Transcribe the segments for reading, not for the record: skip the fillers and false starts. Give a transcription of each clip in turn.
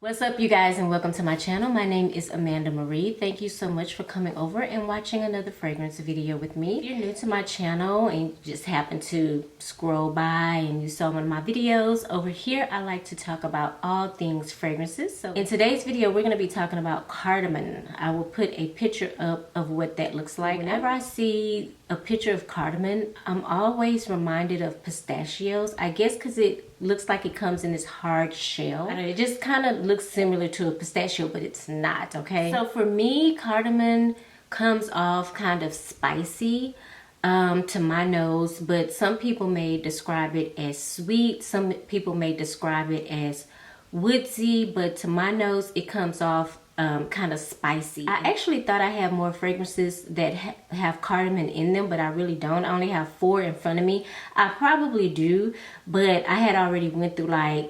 What's up, you guys, and welcome to my channel. My name is Amanda Marie. Thank you so much for coming over and watching another fragrance video with me. If you're new to my channel and you just happen to scroll by and you saw one of my videos, over here I like to talk about all things fragrances. So in today's video, we're going to be talking about cardamom. I will put a picture up of what that looks like. Whenever I see a picture of cardamom, I'm always reminded of pistachios. I guess because it looks like it comes in this hard shell. It just kind of looks similar to a pistachio, but it's not, okay? So for me, cardamom comes off kind of spicy to my nose, but some people may describe it as sweet. Some people may describe it as woodsy, but to my nose, it comes off kind of spicy. I actually thought I had more fragrances that have cardamom in them, but I really don't. I only have 4 in front of me. I probably do, but I had already went through I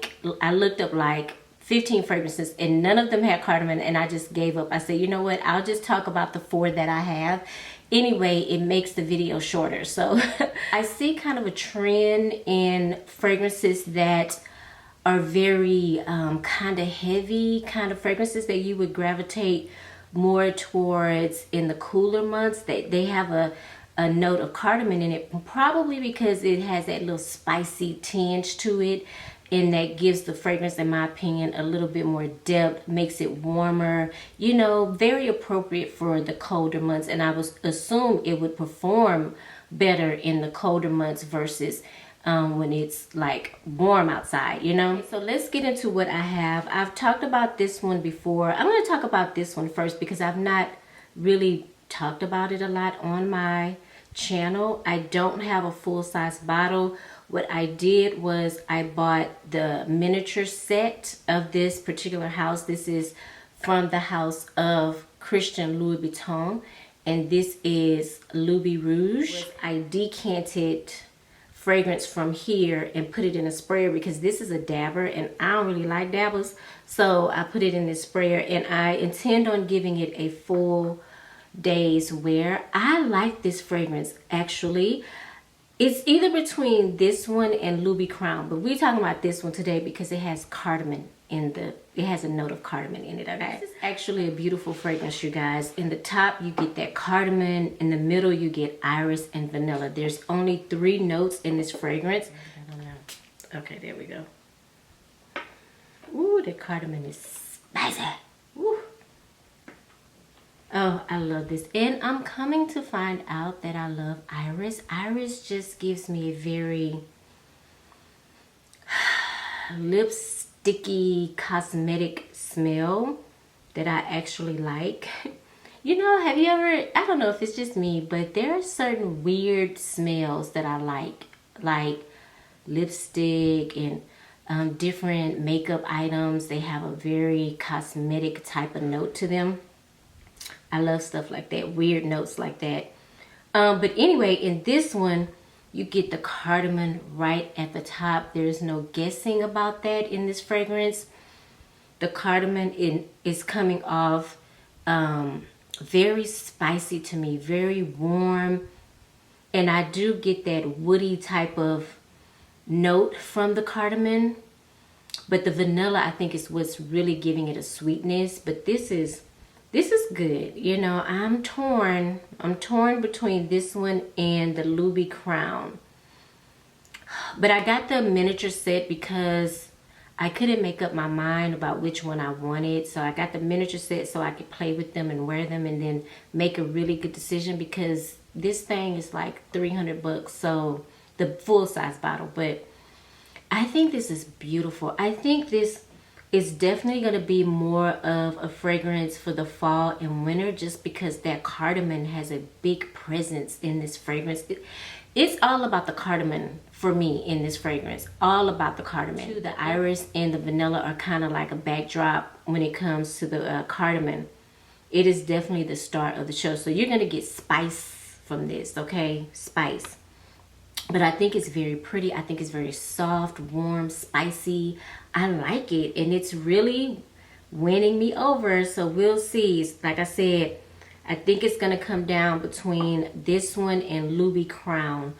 looked up like 15 fragrances and none of them had cardamom, and I just gave up. I said, you know what, I'll just talk about the 4 that I have. Anyway, it makes the video shorter. So I see kind of a trend in fragrances that are very kind of heavy kind of fragrances that you would gravitate more towards in the cooler months. They have a note of cardamom in it, probably because it has that little spicy tinge to it, and that gives the fragrance, in my opinion, a little bit more depth, makes it warmer, you know, very appropriate for the colder months. And I would assume it would perform better in the colder months versus when it's like warm outside, you know. So let's get into what I have. I've talked about this one before. I'm going to talk about this one first because I've not really talked about it a lot on my channel. I don't have a full-size bottle. What I did was I bought the miniature set of this particular house. This is from the house of Christian Louis Vuitton, and this is LoubiRouge. I decanted fragrance from here and put it in a sprayer because this is a dabber and I don't really like dabbers, so I put it in this sprayer and I intend on giving it a full day's wear. I like this fragrance actually. It's either between this one and Lubi Crown, but we're talking about this one today because it has cardamom it has a note of cardamom in it. Okay, this is actually a beautiful fragrance, you guys. In the top you get that cardamom, in the middle you get iris and vanilla. There's only 3 notes in this fragrance. Okay, there we go. Ooh, the cardamom is spicy. Ooh. Oh, I love this. And I'm coming to find out that I love iris. Iris just gives me a very lipsticky cosmetic smell that I actually like. You know, have you ever, I don't know if it's just me, but there are certain weird smells that I like lipstick and different makeup items. They have a very cosmetic type of note to them. I love stuff like that, weird notes like that. But anyway, in this one, you get the cardamom right at the top. There's no guessing about that in this fragrance. The cardamom is coming off very spicy to me, very warm. And I do get that woody type of note from the cardamom. But the vanilla, I think, is what's really giving it a sweetness. But this is good. You know, I'm torn between this one and the Lubi Crown. But I got the miniature set because I couldn't make up my mind about which one I wanted. So I got the miniature set so I could play with them and wear them and then make a really good decision, because this thing is like 300 bucks. So the full-size bottle. But I think this is beautiful. I think this is definitely going to be more of a fragrance for the fall and winter, just because that cardamom has a big presence in this fragrance. It's all about the cardamom for me in this fragrance. All about the cardamom. The iris and the vanilla are kind of like a backdrop when it comes to the cardamom. It is definitely the start of the show. So you're going to get spice from this, okay? Spice. But I think it's very pretty. I think it's very soft, warm, spicy. I like it, and it's really winning me over. So we'll see. Like I said, I think it's going to come down between this one and Lubi Crown.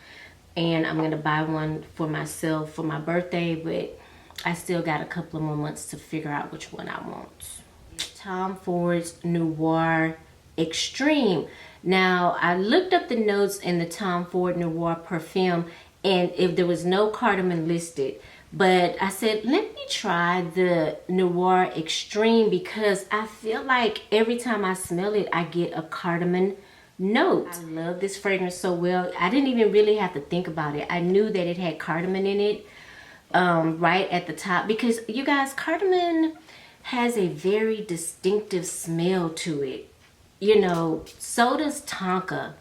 And I'm going to buy one for myself for my birthday, but I still got a couple of more months to figure out which one I want. Tom Ford's Noir Extreme. Now, I looked up the notes in the Tom Ford Noir perfume, and if there was no cardamom listed, but I said, let me try the Noir Extreme because I feel like every time I smell it, I get a cardamom note. I love this fragrance so well. I didn't even really have to think about it. I knew that it had cardamom in it right at the top because, you guys, cardamom has a very distinctive smell to it. You know, so does tonka.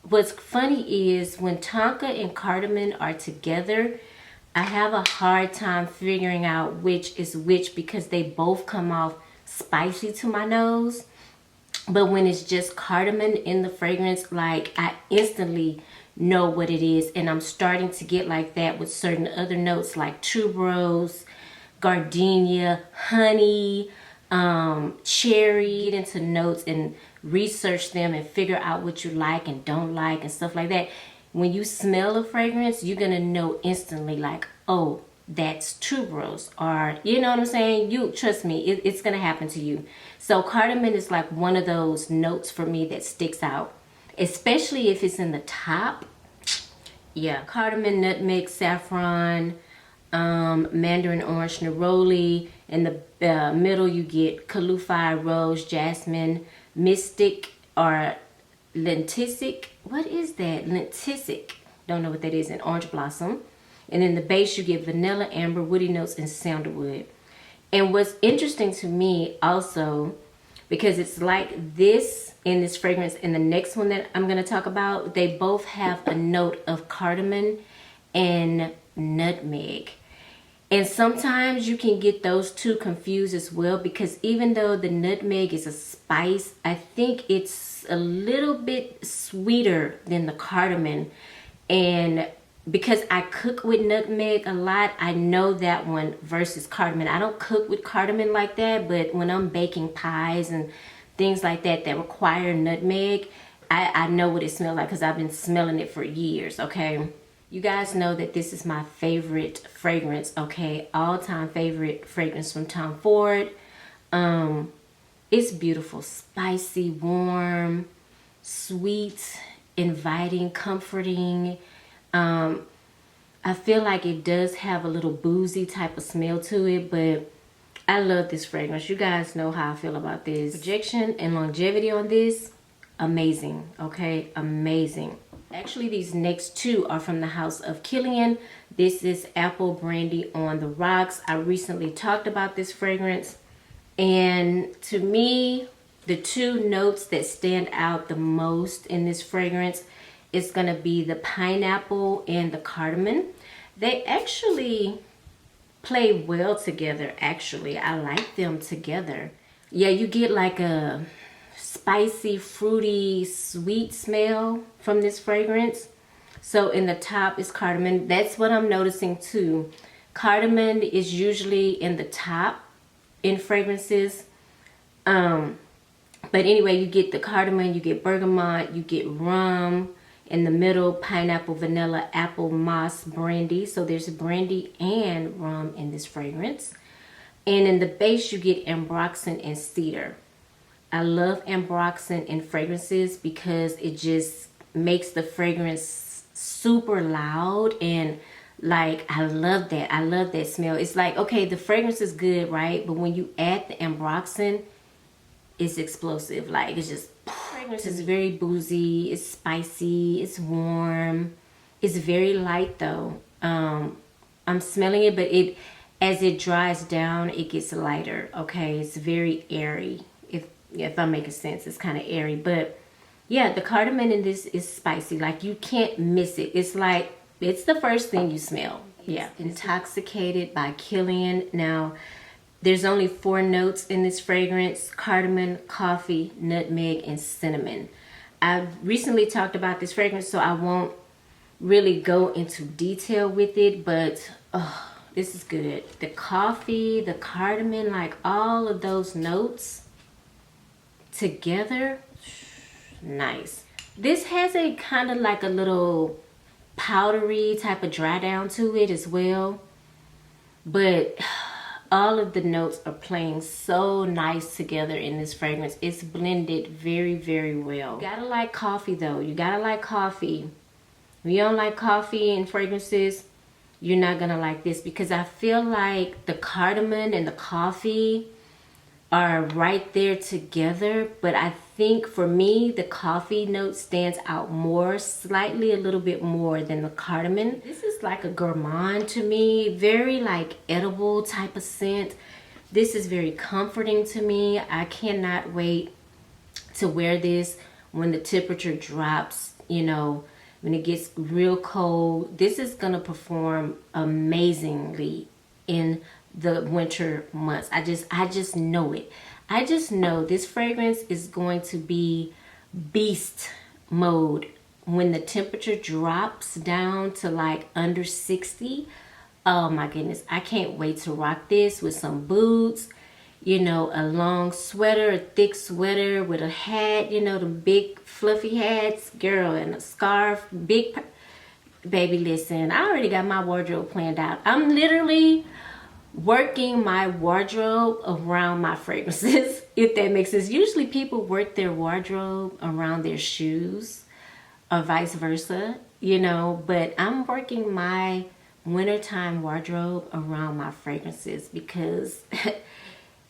What's funny is when tonka and cardamom are together, I have a hard time figuring out which is which because they both come off spicy to my nose. But when it's just cardamom in the fragrance, like, I instantly know what it is. And I'm starting to get like that with certain other notes like tuberose, gardenia, honey, cherry. Get into notes and research them and figure out what you like and don't like and stuff like that. When you smell a fragrance, you're gonna know instantly, like, oh, that's tuberose, or, you know what I'm saying? You trust me, it's gonna happen to you. So cardamom is like one of those notes for me that sticks out, especially if it's in the top. Yeah, cardamom, nutmeg, saffron, mandarin orange, neroli. In the middle, you get calufai, rose, jasmine, mystic, or lentisic. What is that? Lentisic. Don't know what that is. And orange blossom. And in the base, you get vanilla, amber, woody notes, and sandalwood. And what's interesting to me also, because it's like this in this fragrance and the next one that I'm going to talk about, they both have a note of cardamom and nutmeg. And sometimes you can get those two confused as well, because even though the nutmeg is a spice, I think it's a little bit sweeter than the cardamom. And because I cook with nutmeg a lot, I know that one versus cardamom. I don't cook with cardamom like that, but when I'm baking pies and things like that that require nutmeg, I know what it smells like because I've been smelling it for years, okay? You guys know that this is my favorite fragrance, okay? All-time favorite fragrance from Tom Ford. It's beautiful, spicy, warm, sweet, inviting, comforting. I feel like it does have a little boozy type of smell to it, but I love this fragrance. You guys know how I feel about this. Projection and longevity on this, amazing, okay? Amazing. Actually, these next two are from the house of Kilian. This is Apple Brandy on the Rocks. I recently talked about this fragrance, and to me, the two notes that stand out the most in this fragrance is going to be the pineapple and the cardamom. They actually play well together, actually. I like them together. Yeah, you get like a spicy, fruity, sweet smell from this fragrance. So in the top is cardamom. That's what I'm noticing too. Cardamom is usually in the top in fragrances. But anyway, you get the cardamom, you get bergamot, you get rum. In the middle, pineapple, vanilla, apple, moss, brandy. So there's brandy and rum in this fragrance. And in the base, you get ambroxan and cedar. I love ambroxan in fragrances because it just makes the fragrance super loud, and like, I love that. I love that smell. It's like, okay, the fragrance is good, right? But when you add the ambroxan, it's explosive. Like, it's just, fragrance is very boozy, it's spicy, it's warm, it's very light though. I'm smelling it, but as it dries down, it gets lighter, okay? It's very airy, if I'm making sense. It's kind of airy, but yeah, the cardamom in this is spicy. Like, you can't miss it. It's like, it's the first thing you smell. Yeah, Intoxicated by Kilian. Now, there's only 4 notes in this fragrance: cardamom, coffee, nutmeg, and cinnamon. I've recently talked about this fragrance, so I won't really go into detail with it, but oh, this is good. The coffee, the cardamom, like all of those notes together, nice. This has a kind of like a little powdery type of dry down to it as well. but all of the notes are playing so nice together in this fragrance. It's blended very, very well. You gotta like coffee though. You gotta like coffee. If you don't like coffee and fragrances, you're not gonna like this, because I feel like the cardamom and the coffee are right there together, but I think for me the coffee note stands out more, slightly a little bit more than the cardamom. This is like a gourmand to me, very like edible type of scent. This is very comforting to me. I cannot wait to wear this when the temperature drops, you know, when it gets real cold. This is gonna perform amazingly in the winter months. I just know it. I just know this fragrance is going to be beast mode when the temperature drops down to like under 60. Oh my goodness, I can't wait to rock this with some boots, you know, a long sweater, a thick sweater with a hat, you know, the big fluffy hats, girl, and a scarf, baby, listen, I already got my wardrobe planned out. I'm literally working my wardrobe around my fragrances, if that makes sense. Usually people work their wardrobe around their shoes or vice versa, you know, but I'm working my wintertime wardrobe around my fragrances because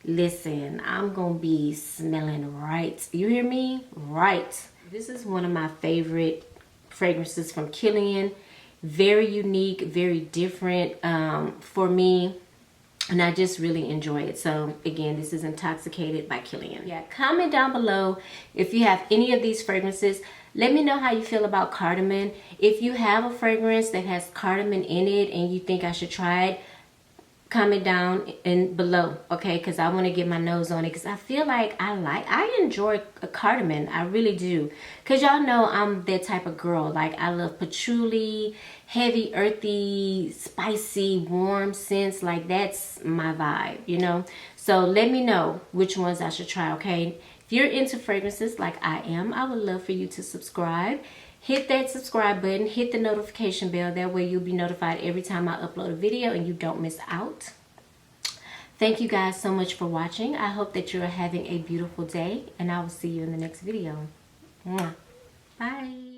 listen, I'm gonna be smelling right. You hear me? Right. This is one of my favorite fragrances from Kilian. Very unique, very different for me. And I just really enjoy it. So again, this is Intoxicated by Kilian. Yeah, comment down below if you have any of these fragrances. Let me know how you feel about cardamom. If you have a fragrance that has cardamom in it and you think I should try it, comment down and below, okay? Because I want to get my nose on it, because I feel like I enjoy a cardamom. I really do, because y'all know I'm that type of girl. Like, I love patchouli, heavy, earthy, spicy, warm scents. Like, that's my vibe, you know? So let me know which ones I should try, okay? If you're into fragrances like I am, I would love for you to subscribe. Hit that subscribe button, hit the notification bell. That way you'll be notified every time I upload a video and you don't miss out. Thank you guys so much for watching. I hope that you're having a beautiful day, and I will see you in the next video. Mwah. Bye.